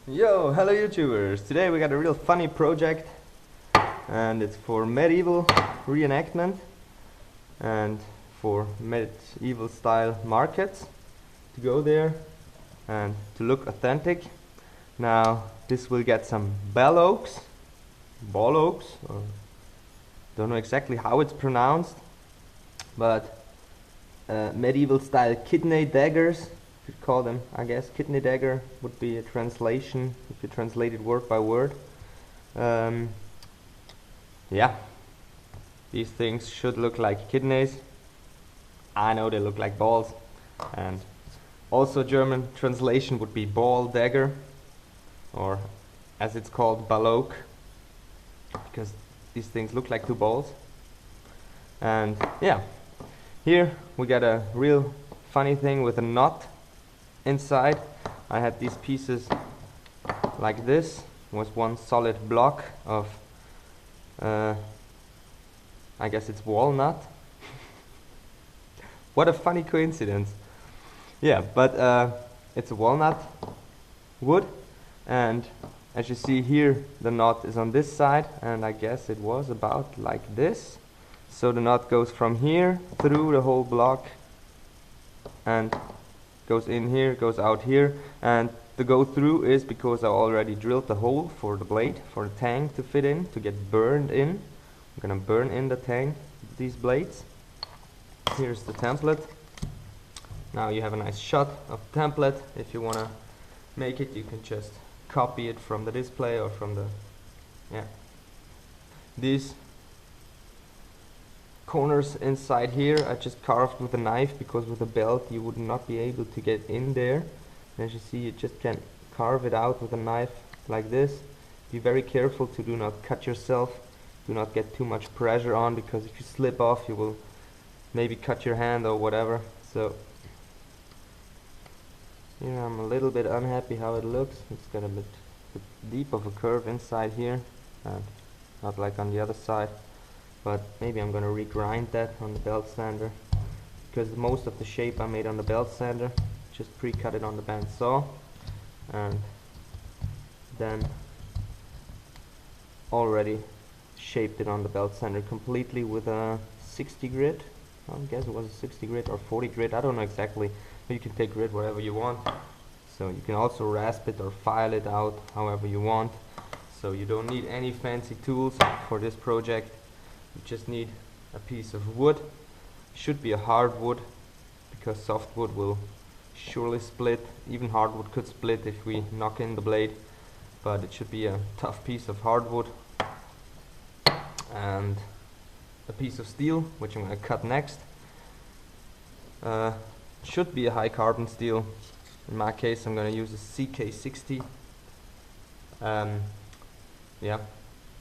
Yo, hello YouTubers! Today we got a real funny project and it's for medieval reenactment and for medieval style markets to go there and to look authentic. Now this will get some ballocks, or don't know exactly how it's pronounced, but medieval style kidney daggers. You could call them, I guess. Kidney dagger would be a translation if you translate it word by word. Yeah, these things should look like kidneys. I know they look like balls. And also German translation would be ball dagger, or as it's called, ballock, because these things look like two balls. And yeah, here we got a real funny thing with a knot inside. I had these pieces like this. It was one solid block of I guess it's walnut. What a funny coincidence. Yeah, but it's a walnut wood, and as you see here the knot is on this side, and I guess it was about like this. So the knot goes from here through the whole block and goes in here, goes out here, and the go through is because I already drilled the hole for the blade, for the tang to fit in, to get burned in. I'm gonna burn in the tang with these blades. Here's the template. Now you have a nice shot of the template. If you wanna make it, you can just copy it from the display or from the, yeah. These corners inside here I just carved with a knife, because with a belt you would not be able to get in there. And as you see, you just can carve it out with a knife like this. Be very careful to do not cut yourself, do not get too much pressure on, because if you slip off you will maybe cut your hand or whatever. So here I'm a little bit unhappy how it looks. It's got a bit deep of a curve inside here and not like on the other side. But maybe I'm gonna regrind that on the belt sander, because most of the shape I made on the belt sander, just pre-cut it on the bandsaw, and then already shaped it on the belt sander completely with a 60 grit. I guess it was a 60 grit or 40 grit, I don't know exactly, but you can take grit whatever you want. So you can also rasp it or file it out however you want. So you don't need any fancy tools for this project. You just need a piece of wood. Should be a hardwood, because softwood will surely split. Even hardwood could split if we knock in the blade, but it should be a tough piece of hardwood. And a piece of steel, which I'm going to cut next. Should be a high carbon steel. In my case I'm going to use a CK60. Yeah,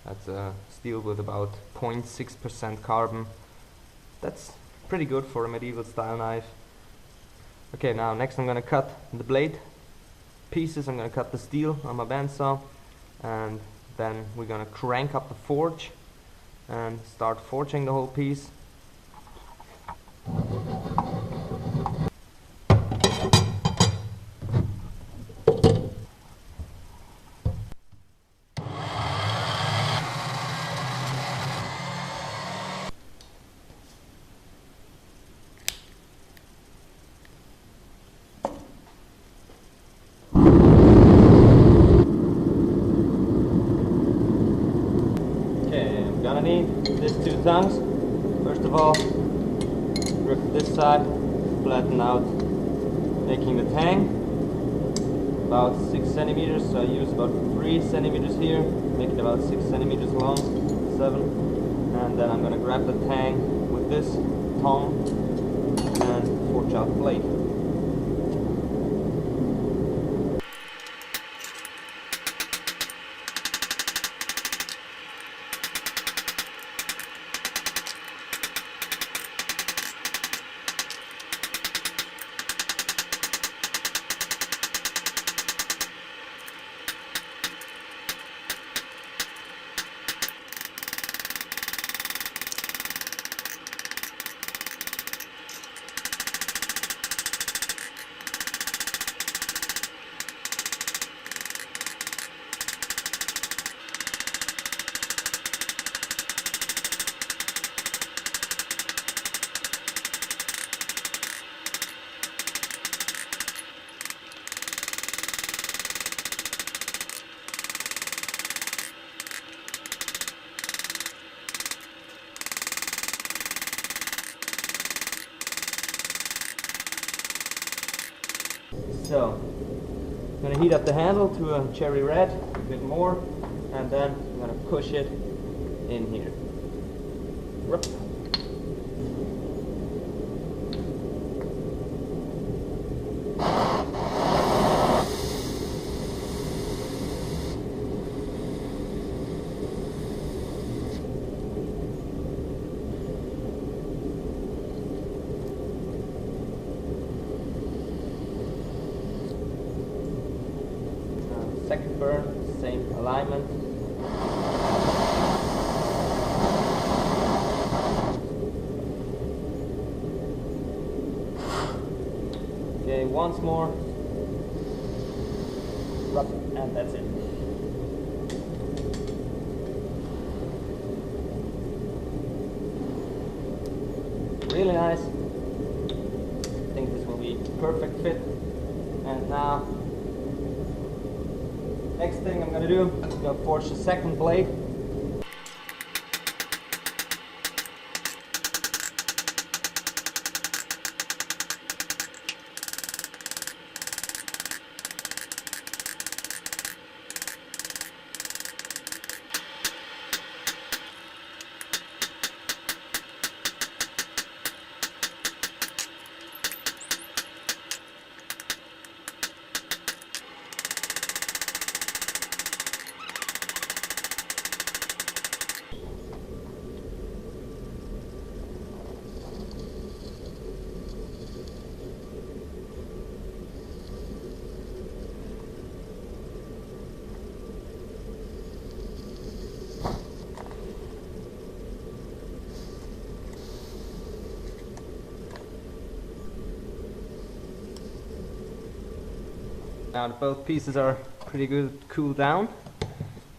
that's a steel with about 0.6% carbon. That's pretty good for a medieval style knife. Okay, now next I'm going to cut the blade pieces. I'm going to cut the steel on my bandsaw, and then we're going to crank up the forge and start forging the whole piece. Gonna need these two tongues. First of all, grip this side, flatten out, making the tang about 6 centimeters. So I use about 3 centimeters here, make it about 6 centimeters long, 7. And then I'm gonna grab the tang with this tongue and forge out the blade. So I'm gonna heat up the handle to a cherry red, a bit more, and then I'm gonna push it in here. Whoop. Second burn, same alignment. Okay, once more. Rub, and that's it. Really nice. I think this will be perfect fit. And now, next thing I'm gonna do, I'm gonna forge the second blade. Now that both pieces are pretty good cooled down,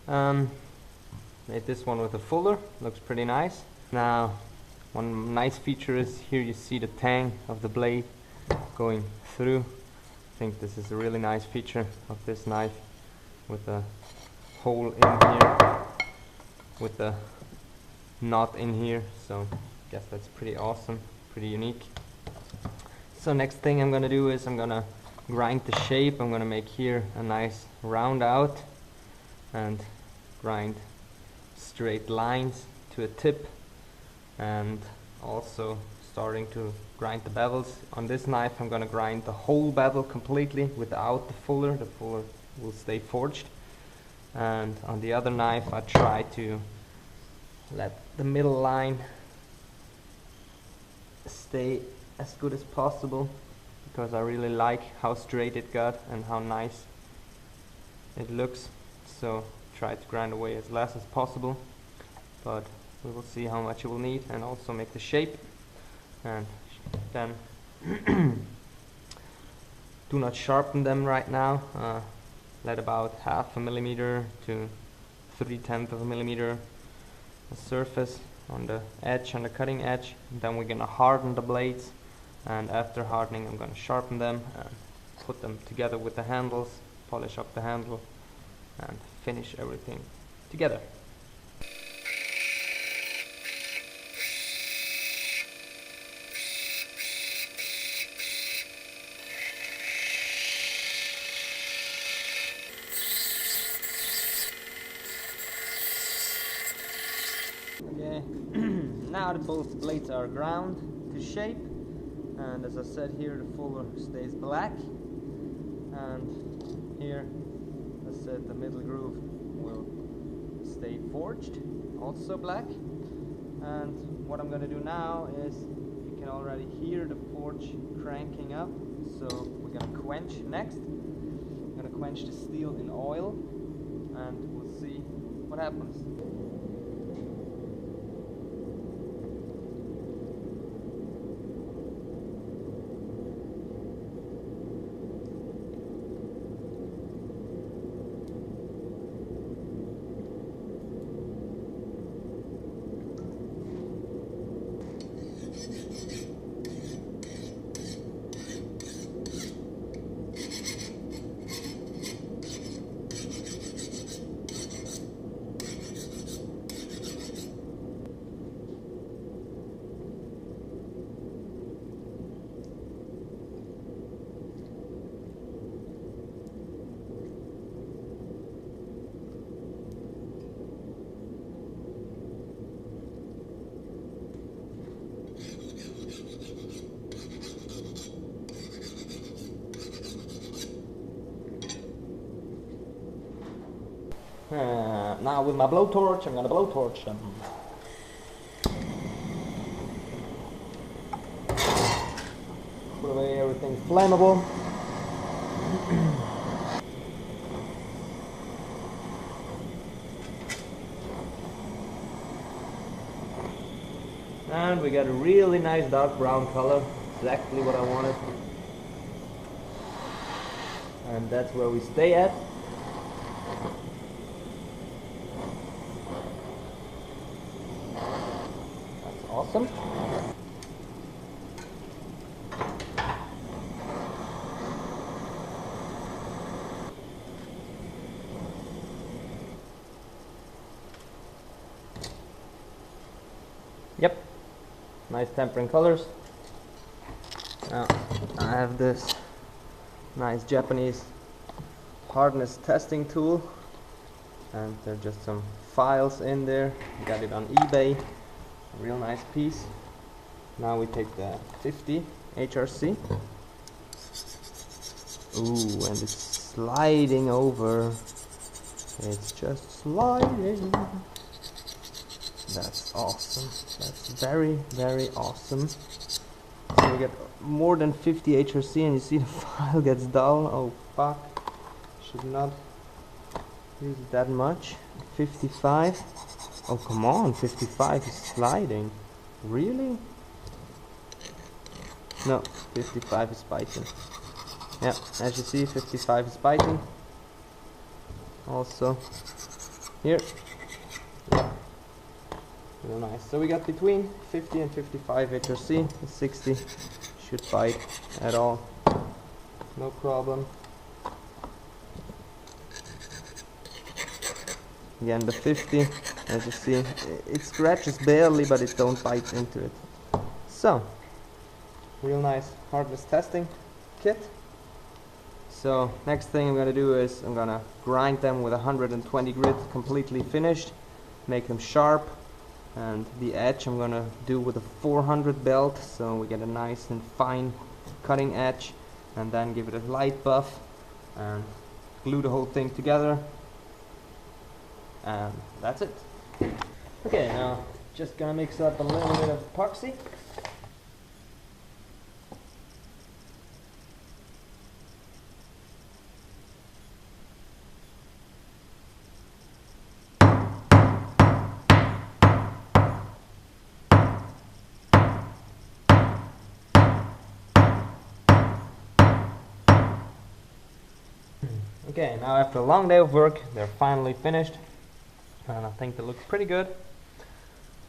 made this one with a fuller, looks pretty nice. Now one nice feature is here you see the tang of the blade going through. I think this is a really nice feature of this knife, with a hole in here, with a knot in here, so I guess that's pretty awesome, pretty unique. So next thing I'm gonna do is I'm gonna grind the shape. I'm gonna make here a nice round out and grind straight lines to a tip, and also starting to grind the bevels. On this knife I'm gonna grind the whole bevel completely without the fuller. The fuller will stay forged. And on the other knife I try to let the middle line stay as good as possible, because I really like how straight it got and how nice it looks. So try to grind away as less as possible, but we will see how much you will need, and also make the shape. And then do not sharpen them right now. Let about 1/2 millimeter to 3/10 of a millimeter surface on the edge, on the cutting edge. And then we're gonna harden the blades, and after hardening I'm gonna sharpen them and put them together with the handles, polish up the handle, and finish everything together. Okay, now that both blades are ground to shape, and as I said here, the fuller stays black, and here, as I said, the middle groove will stay forged, also black. And what I'm going to do now is, you can already hear the forge cranking up, so we're going to quench next. I'm going to quench the steel in oil, and we'll see what happens. Now with my blowtorch, I'm gonna blowtorch them. Put away everything flammable. And we got a really nice dark brown color, exactly what I wanted. And that's where we stay at. That's awesome. Yep, nice tempering colors. Now I have this nice Japanese hardness testing tool, and there are just some files in there. Got it on eBay, a real nice piece. Now we take the 50 HRC. Ooh, and it's sliding over. It's just sliding. That's awesome. That's very, very awesome. So we get more than 50 HRC, and you see the file gets dull. Oh fuck. Should not use it that much. 55. Oh come on, 55 is sliding. Really? No, 55 is biting. Yeah, as you see, 55 is biting. Also, here. Yeah. Real nice. So we got between 50 and 55 HRC. The 60 should bite at all. No problem. Again, the 50, as you see, it scratches barely, but it don't bite into it. So, real nice hardness testing kit. So, next thing I'm gonna do is I'm gonna grind them with 120 grit, completely finished, make them sharp, and the edge I'm gonna do with a 400 belt, so we get a nice and fine cutting edge, and then give it a light buff and glue the whole thing together. And that's it. Okay, now just gonna mix up a little bit of epoxy. Okay, now after a long day of work, they're finally finished. And I think they look pretty good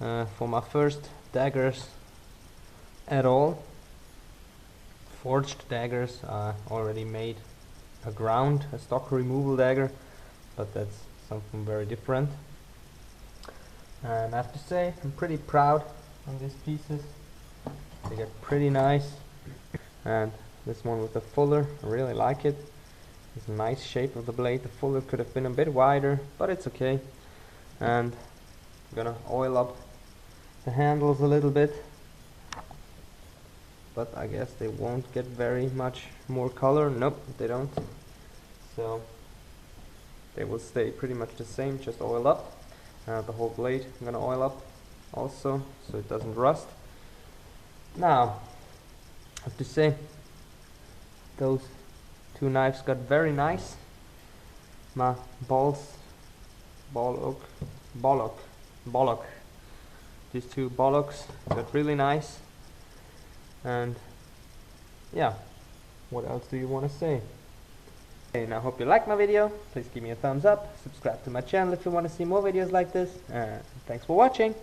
for my first daggers at all. Forged daggers. I already made a stock removal dagger, but that's something very different. And I have to say, I'm pretty proud of these pieces. They get pretty nice. And this one with the fuller, I really like it. It's a nice shape of the blade. The fuller could have been a bit wider, but it's okay. And I'm gonna oil up the handles a little bit, but I guess they won't get very much more color. Nope, they don't. So they will stay pretty much the same, just oil up. The whole blade I'm gonna oil up also, so it doesn't rust. Now, I have to say, those two knives got very nice. My Bollock. These two Bollocks got really nice. And yeah, what else do you want to say? Okay, now I hope you liked my video. Please give me a thumbs up. Subscribe to my channel if you want to see more videos like this. Thanks for watching.